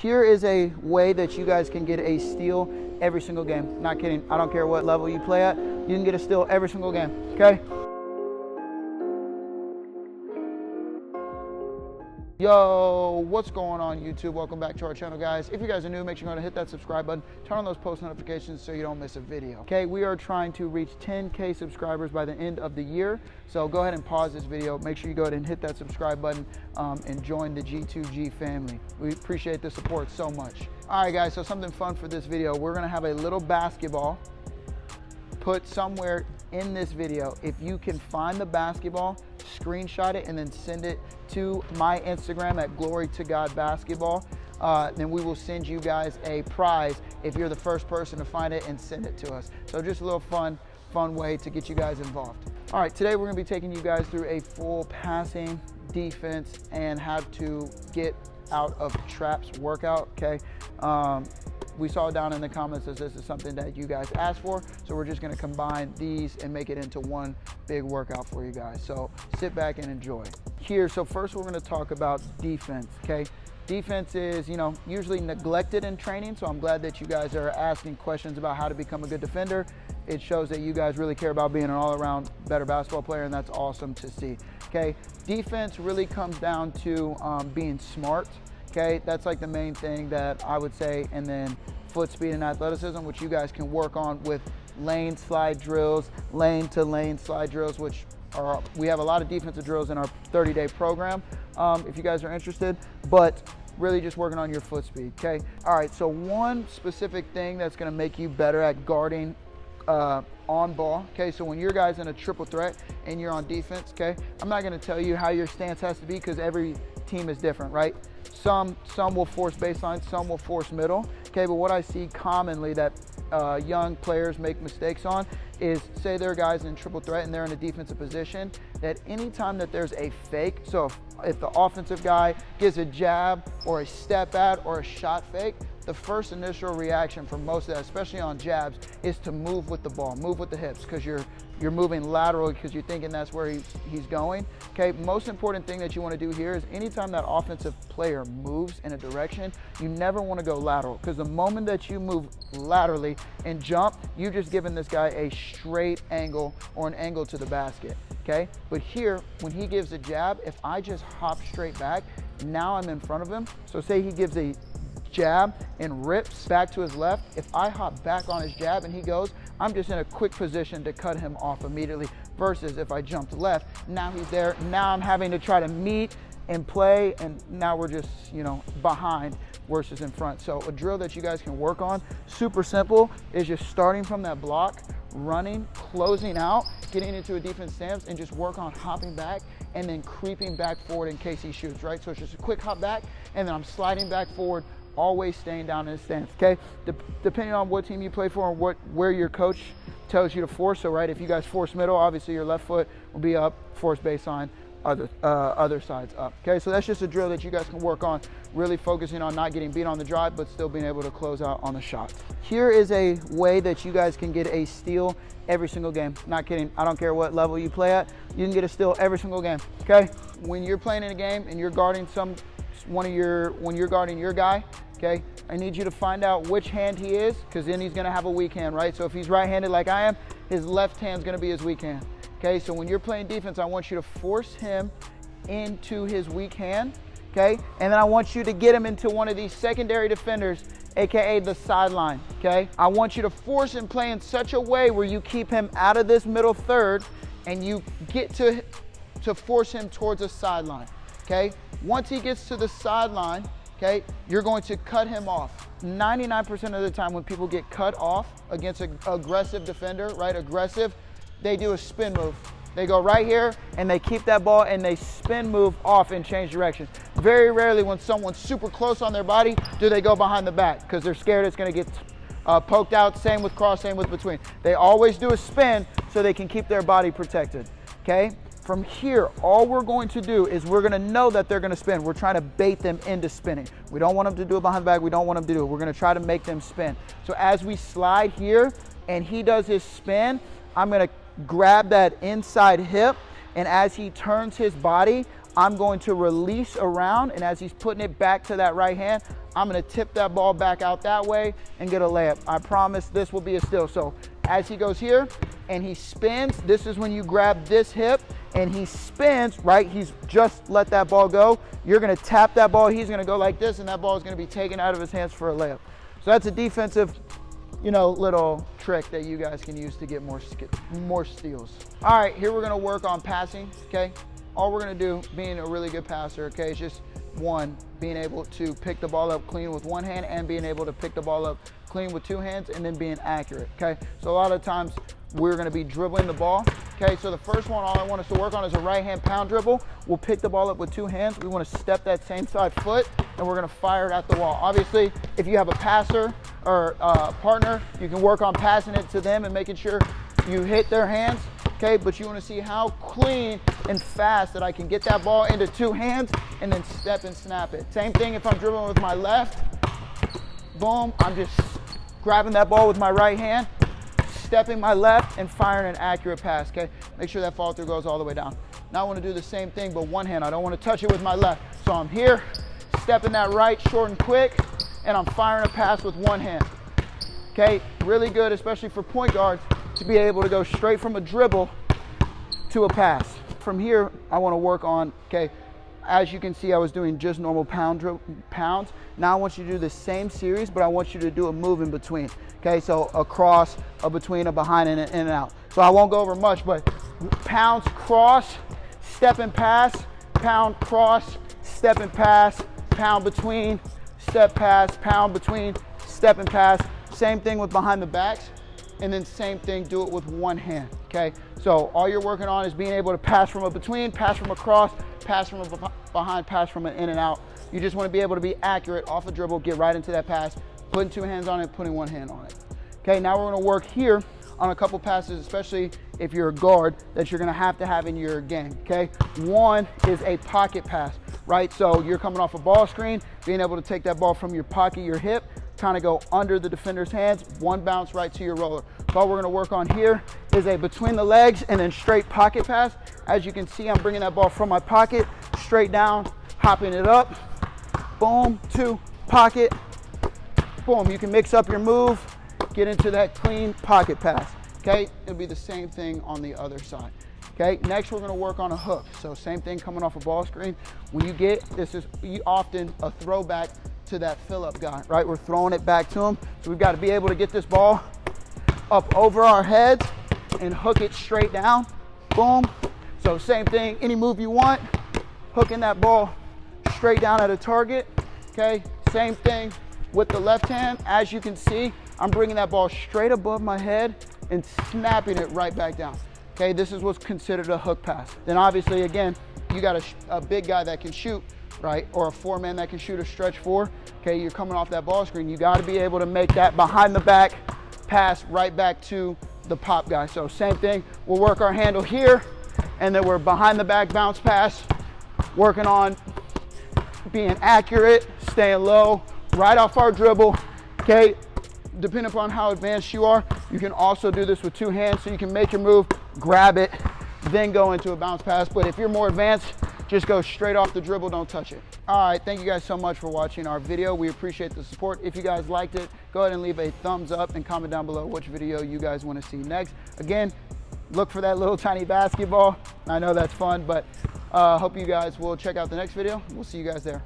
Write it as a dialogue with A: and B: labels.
A: Here is a way that you guys can get a steal every single game. Not kidding. I don't care what level you play at. You can get a steal every single game, okay? Yo, what's going on YouTube? Welcome back to our channel, guys. If you guys are new, make sure you hit that subscribe button, turn on those post notifications so you don't miss a video. Okay, we are trying to reach 10K subscribers by the end of the year. So go ahead and pause this video. Make sure you go ahead and hit that subscribe button and join the G2G family. We appreciate the support so much. All right, guys, so something fun for this video. We're gonna have a little basketball put somewhere in this video. If you can find the basketball, screenshot it and then send it to my Instagram at glorytogodbasketball, then we will send you guys a prize if you're the first person to find it and send it to us. So just a little fun way to get you guys involved. All right, today we're gonna be taking you guys through a full passing, defense, and how to get out of traps workout, okay? We saw down in the comments that this is something that you guys asked for, so we're just gonna combine these and make it into one big workout for you guys. So sit back and enjoy. Here, so first we're gonna talk about defense, okay? Defense is, usually neglected in training, so I'm glad that you guys are asking questions about how to become a good defender. It shows that you guys really care about being an all-around better basketball player, and that's awesome to see, okay? Defense really comes down to being smart. Okay, that's like the main thing that I would say, and then foot speed and athleticism, which you guys can work on with lane slide drills, lane to lane slide drills, which are, we have a lot of defensive drills in our 30-day program, if you guys are interested, but really just working on your foot speed, okay? All right, so one specific thing that's gonna make you better at guarding on ball, okay? So when your guy's in a triple threat and you're on defense, okay? I'm not gonna tell you how your stance has to be because every team is different, right? Some will force baseline, some will force middle, okay? But what I see commonly that young players make mistakes on is, say there are guys in triple threat and they're in a defensive position, that anytime that there's a fake, so if the offensive guy gives a jab or a step out or a shot fake, the first initial reaction for most of that, especially on jabs, is to move with the ball, move with the hips, because you're moving laterally because you're thinking that's where he's going. Okay, most important thing that you want to do here is anytime that offensive player moves in a direction, you never want to go lateral, because the moment that you move laterally and jump, you've just given this guy a straight angle or an angle to the basket. Okay, but here, when he gives a jab, if I just hop straight back, now I'm in front of him. So say he gives a jab and rips back to his left, if I hop back on his jab and he goes, I'm just in a quick position to cut him off immediately, versus if I jumped left, now he's there, now I'm having to try to meet and play, and now we're just, behind versus in front. So a drill that you guys can work on, super simple, is just starting from that block, running, closing out, getting into a defense stance, and just work on hopping back and then creeping back forward in case he shoots, right? So it's just a quick hop back, and then I'm sliding back forward, always staying down in his stance, okay? Depending on what team you play for and where your coach tells you to force, so right, if you guys force middle, obviously your left foot will be up, force baseline, other sides up, okay? So that's just a drill that you guys can work on, really focusing on not getting beat on the drive, but still being able to close out on the shot. Here is a way that you guys can get a steal every single game. Not kidding, I don't care what level you play at, you can get a steal every single game, okay? When you're playing in a game and you're guarding when you're guarding your guy, okay, I need you to find out which hand he is, because then he's gonna have a weak hand, right? So if he's right-handed like I am, his left hand's gonna be his weak hand, okay? So when you're playing defense, I want you to force him into his weak hand, okay? And then I want you to get him into one of these secondary defenders, AKA the sideline, okay? I want you to force him play in such a way where you keep him out of this middle third and you get to force him towards a sideline, okay? Once he gets to the sideline, okay, you're going to cut him off. 99% of the time when people get cut off against an aggressive defender, right, they do a spin move. They go right here and they keep that ball and they spin move off and change direction. Very rarely when someone's super close on their body do they go behind the back, because they're scared it's gonna get poked out. Same with cross, same with between. They always do a spin so they can keep their body protected, okay? From here, all we're going to do is we're gonna know that they're gonna spin. We're trying to bait them into spinning. We don't want them to do it behind the back. We don't want them to do it. We're gonna try to make them spin. So as we slide here and he does his spin, I'm gonna grab that inside hip, and as he turns his body, I'm going to release around, and as he's putting it back to that right hand, I'm gonna tip that ball back out that way and get a layup. I promise this will be a steal. So as he goes here and he spins, this is when you grab this hip and he spins, right? He's just let that ball go. You're gonna tap that ball, he's gonna go like this, and that ball is gonna be taken out of his hands for a layup. So that's a defensive, you know, little trick that you guys can use to get more steals. All right, here we're gonna work on passing, okay? All we're gonna do, being a really good passer, okay, is just one, being able to pick the ball up clean with one hand and being able to pick the ball up clean with two hands and then being accurate, okay? So a lot of times we're gonna be dribbling the ball, okay? So the first one, all I want us to work on is a right hand pound dribble. We'll pick the ball up with two hands. We wanna step that same side foot and we're gonna fire it at the wall. Obviously, if you have a passer or a partner, you can work on passing it to them and making sure you hit their hands, okay? But you wanna see how clean and fast that I can get that ball into two hands and then step and snap it. Same thing if I'm dribbling with my left, boom, I'm just grabbing that ball with my right hand, stepping my left and firing an accurate pass, okay? Make sure that follow through goes all the way down. Now I wanna do the same thing, but one hand. I don't wanna touch it with my left. So I'm here, stepping that right short and quick, and I'm firing a pass with one hand, okay? Really good, especially for point guards, to be able to go straight from a dribble to a pass. From here, I wanna work on, okay, as you can see, I was doing just normal pounds. Now I want you to do the same series, but I want you to do a move in between. Okay, so a cross, a between, a behind, and an in and out. So I won't go over much, but pounds, cross, step and pass, pound, cross, step and pass, pound between, step pass, pound between, step and pass. Same thing with behind the backs, and then same thing, do it with one hand, okay? So all you're working on is being able to pass from a between, pass from a cross, pass from a behind, pass from an in and out. You just want to be able to be accurate off a dribble, get right into that pass, putting two hands on it, putting one hand on it. Okay, now we're going to work here on a couple passes, especially if you're a guard, that you're going to have in your game, okay? One is a pocket pass, right? So you're coming off a ball screen, being able to take that ball from your pocket, your hip, kind of go under the defender's hands, one bounce right to your roller. So all we're gonna work on here is a between the legs and then straight pocket pass. As you can see, I'm bringing that ball from my pocket, straight down, hopping it up, boom, two, pocket, boom. You can mix up your move, get into that clean pocket pass, okay? It'll be the same thing on the other side. Okay, next we're gonna work on a hook. So same thing coming off a ball screen. When you get, this is often a throwback to that fill-up guy, right? We're throwing it back to him. So we've got to be able to get this ball up over our heads and hook it straight down, boom. So same thing, any move you want, hooking that ball straight down at a target, okay? Same thing with the left hand. As you can see, I'm bringing that ball straight above my head and snapping it right back down. Okay, this is what's considered a hook pass. Then obviously, again, you got a big guy that can shoot, right? Or a four-man that can shoot a stretch four. Okay, you're coming off that ball screen. You got to be able to make that behind the back pass right back to the pop guy. So same thing, we'll work our handle here, and then we're behind the back bounce pass, working on being accurate, staying low, right off our dribble. Okay, depending upon how advanced you are, you can also do this with two hands, so you can make your move, grab it, then go into a bounce pass. But if you're more advanced, just go straight off the dribble, don't touch it. All right, thank you guys so much for watching our video. We appreciate the support. If you guys liked it, go ahead and leave a thumbs up and comment down below which video you guys want to see next. Again, look for that little tiny basketball. I know that's fun, but hope you guys will check out the next video. We'll see you guys there.